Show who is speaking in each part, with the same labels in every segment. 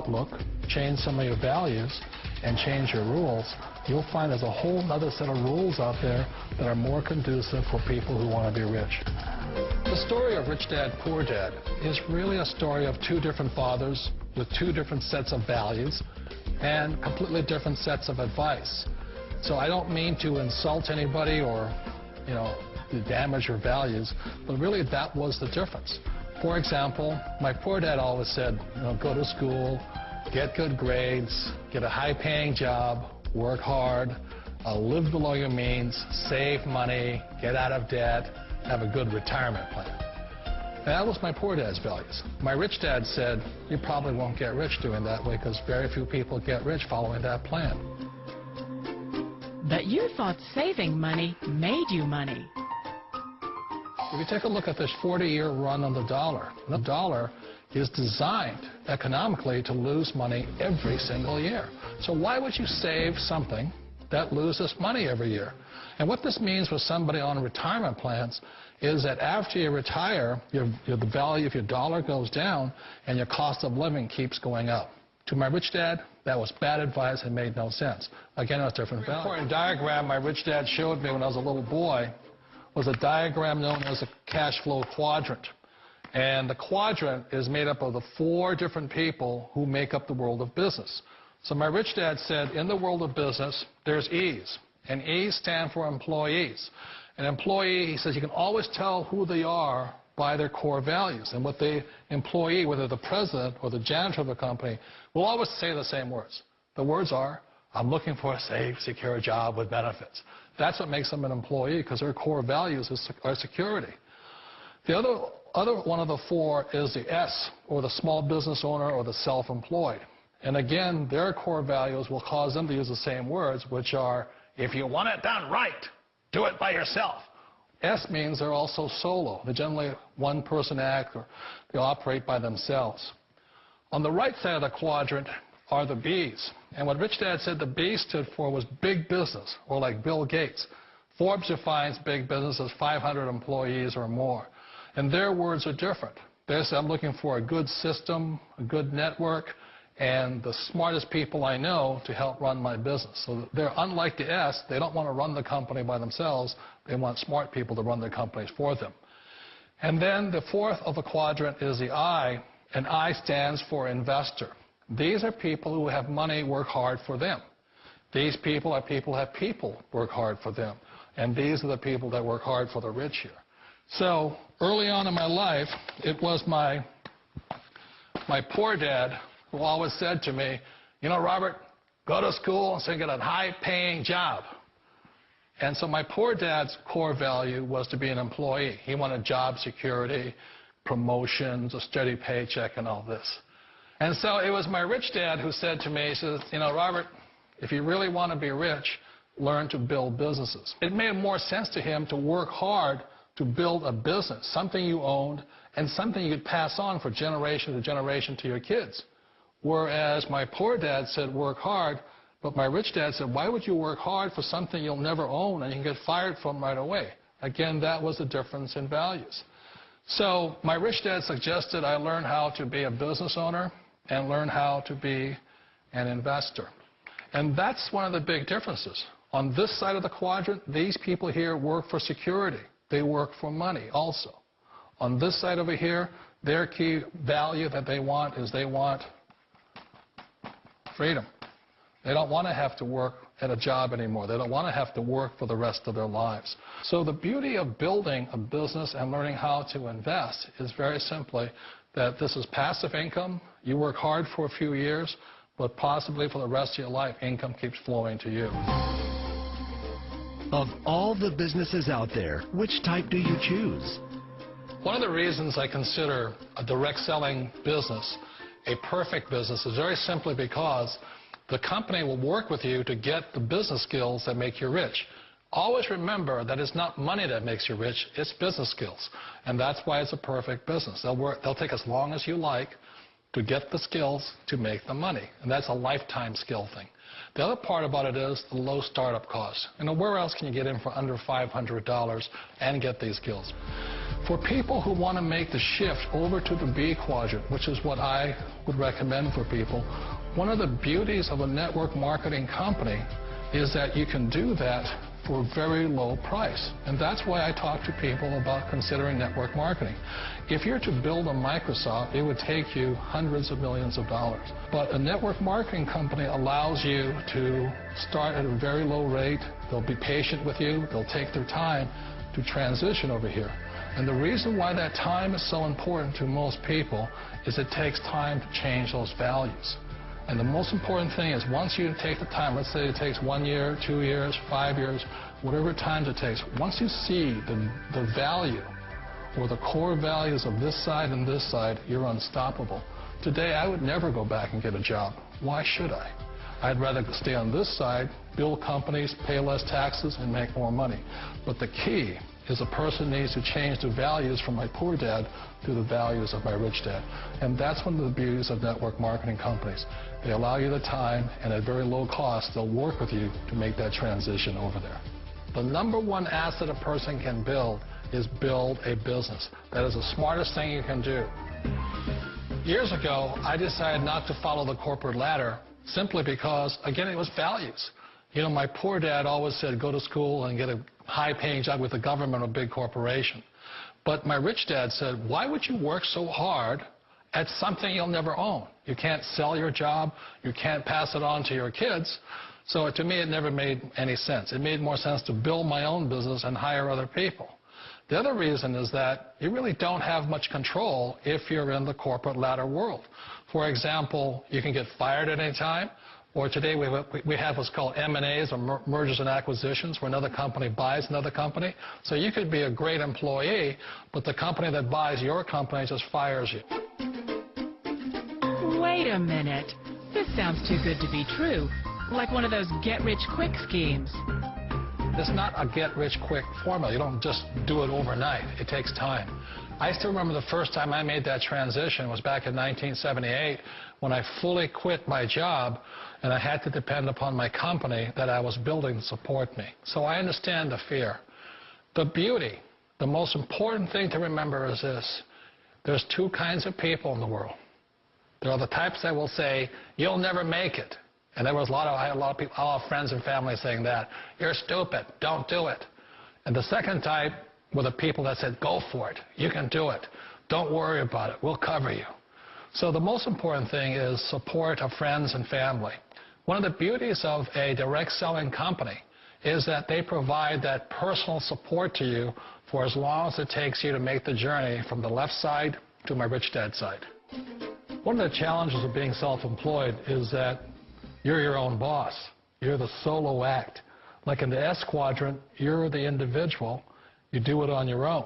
Speaker 1: outlook, change some of your values, and change your rules, you'll find there's a whole other set of rules out there that are more conducive for people who want to be rich. The story of Rich Dad, Poor Dad is really a story of two different fathers with two different sets of values and completely different sets of advice. So I don't mean to insult anybody or, to damage your values, but really that was the difference. For example, my poor dad always said, go to school, get good grades, get a high-paying job, work hard, live below your means, save money, get out of debt, have a good retirement plan. That was my poor dad's values. My rich dad said, you probably won't get rich doing that way because very few people get rich following that plan.
Speaker 2: But you thought saving money made you money.
Speaker 1: If you take a look at this 40-year run on the dollar is designed economically to lose money every single year. So why would you save something that loses money every year? And what this means for somebody on retirement plans is that after you retire, the value of your dollar goes down and your cost of living keeps going up. To my rich dad, that was bad advice and made no sense. Again, it was different value. The important diagram my rich dad showed me when I was a little boy was a diagram known as a cash flow quadrant. And the quadrant is made up of the 4 different people who make up the world of business. So my rich dad said, in the world of business, there's E's. And E's stand for employees. An employee, he says, you can always tell who they are by their core values. And what the employee, whether the president or the janitor of the company, will always say the same words. The words are, I'm looking for a safe, secure job with benefits. That's what makes them an employee, because their core values are security. The other one of the 4 is the S, or the small business owner or the self-employed. And again, their core values will cause them to use the same words, which are, if you want it done right, do it by yourself. S means they're also solo. They're generally one-person act, or they operate by themselves. On the right side of the quadrant are the B's. And what Rich Dad said the B stood for was big business, or like Bill Gates. Forbes defines big business as 500 employees or more. And their words are different. They say, I'm looking for a good system, a good network, and the smartest people I know to help run my business. So they're unlike the S. They don't want to run the company by themselves. They want smart people to run their companies for them. And then the 4th of the quadrant is the I, and I stands for investor. These are people who have money work hard for them. These people are people who have people work hard for them. And these are the people that work hard for the rich here. So early on in my life, it was my poor dad who always said to me, Robert, go to school and get a high-paying job. And so my poor dad's core value was to be an employee. He wanted job security, promotions, a steady paycheck, and all this. And so it was my rich dad who said to me, he says, Robert, if you really want to be rich, learn to build businesses. It made more sense to him to work hard to build a business, something you owned and something you could pass on for generation to generation to your kids. Whereas my poor dad said work hard, but my rich dad said, why would you work hard for something you'll never own and you can get fired from right away? Again, that was the difference in values. So my rich dad suggested I learn how to be a business owner and learn how to be an investor. And that's one of the big differences. On this side of the quadrant, these people here work for security. They work for money also. On this side over here, their key value that they want is they want freedom. They don't want to have to work at a job anymore. They don't want to have to work for the rest of their lives. So the beauty of building a business and learning how to invest is very simply that this is passive income. You work hard for a few years, but possibly for the rest of your life, income keeps flowing to you.
Speaker 3: Of all the businesses out there, which type do you choose?
Speaker 1: One of the reasons I consider a direct selling business a perfect business is very simply because the company will work with you to get the business skills that make you rich. Always remember that it's not money that makes you rich, it's business skills. And that's why it's a perfect business. They'll take as long as you like to get the skills to make the money. And that's a lifetime skill thing. The other part about it is the low startup cost. Where else can you get in for under $500 and get these skills? For people who want to make the shift over to the B quadrant, which is what I would recommend for people, one of the beauties of a network marketing company is that you can do that for a very low price. And that's why I talk to people about considering network marketing. If you're to build a Microsoft, it would take you hundreds of millions of dollars. But a network marketing company allows you to start at a very low rate. They'll be patient with you. They'll take their time to transition over here. And the reason why that time is so important to most people is it takes time to change those values. And the most important thing is once you take the time, let's say it takes 1 year, 2 years, 5 years, whatever time it takes, once you see the value or the core values of this side and this side, you're unstoppable. Today, I would never go back and get a job. Why should I? I'd rather stay on this side, build companies, pay less taxes, and make more money. But the key is a person needs to change the values from my poor dad to the values of my rich dad. And that's one of the beauties of network marketing companies. They allow you the time, and at very low cost, they'll work with you to make that transition over there. The number one asset a person can build is build a business. That is the smartest thing you can do. Years ago, I decided not to follow the corporate ladder simply because, again, it was values. You know, my poor dad always said, go to school and get a high-paying job with the government or a big corporation. But my rich dad said, why would you work so hard at something you'll never own? You can't sell your job. You can't pass it on to your kids. So to me, it never made any sense. It made more sense to build my own business and hire other people. The other reason is that you really don't have much control if you're in the corporate ladder world. For example, you can get fired at any time. Or today we have what's called M&As, or mergers and acquisitions, where another company buys another company. So you could be a great employee, but the company that buys your company just fires you.
Speaker 2: Wait a minute. This sounds too good to be true. Like one of those get-rich-quick schemes.
Speaker 1: It's not a get-rich-quick formula. You don't just do it overnight. It takes time. I still remember the first time I made that transition was back in 1978 when I fully quit my job and I had to depend upon my company that I was building to support me. So I understand the fear. The beauty, the most important thing to remember is this. There's two kinds of people in the world. There are the types that will say, you'll never make it. And I had a lot of people, a lot of friends and family saying that. You're stupid. Don't do it. And the second type were the people that said, go for it. You can do it. Don't worry about it. We'll cover you. So the most important thing is support of friends and family. One of the beauties of a direct selling company is that they provide that personal support to you for as long as it takes you to make the journey from the left side to my rich dad side. One of the challenges of being self-employed is that you're your own boss. You're the solo act. Like in the S quadrant, you're the individual. You do it on your own.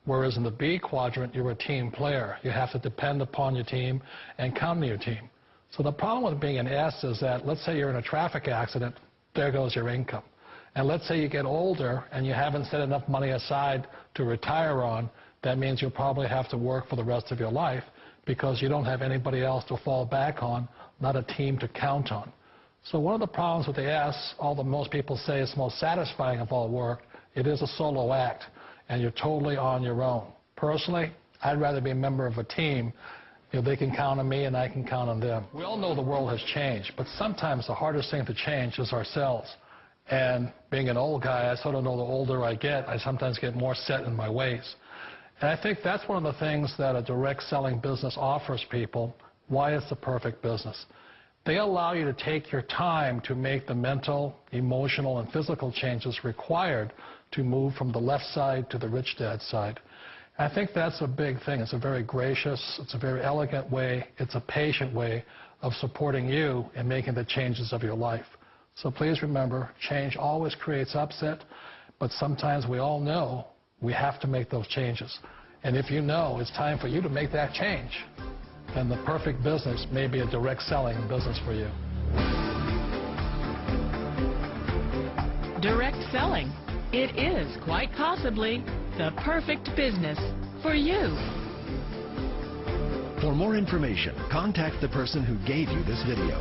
Speaker 1: Whereas in the B quadrant, you're a team player. You have to depend upon your team and count on your team. So the problem with being an S is that, let's say you're in a traffic accident, there goes your income. And let's say you get older and you haven't set enough money aside to retire on, that means you'll probably have to work for the rest of your life because you don't have anybody else to fall back on, not a team to count on. So one of the problems with the S, although most people say it's most satisfying of all work, it is a solo act, and you're totally on your own. Personally, I'd rather be a member of a team. You know, they can count on me and I can count on them. We all know the world has changed, but sometimes the hardest thing to change is ourselves. And being an old guy, I sort of know the older I get, I sometimes get more set in my ways. And I think that's one of the things that a direct selling business offers people, why it's the perfect business. They allow you to take your time to make the mental, emotional, and physical changes required to move from the left side to the rich dad side. I think that's a big thing. It's a very gracious, it's a very elegant way, it's a patient way of supporting you in making the changes of your life. So please remember, change always creates upset, but sometimes we all know we have to make those changes. And if you know it's time for you to make that change, then the perfect business may be a direct selling business for you.
Speaker 2: Direct selling. It is quite possibly the perfect business for you.
Speaker 3: For more information, contact the person who gave you this video.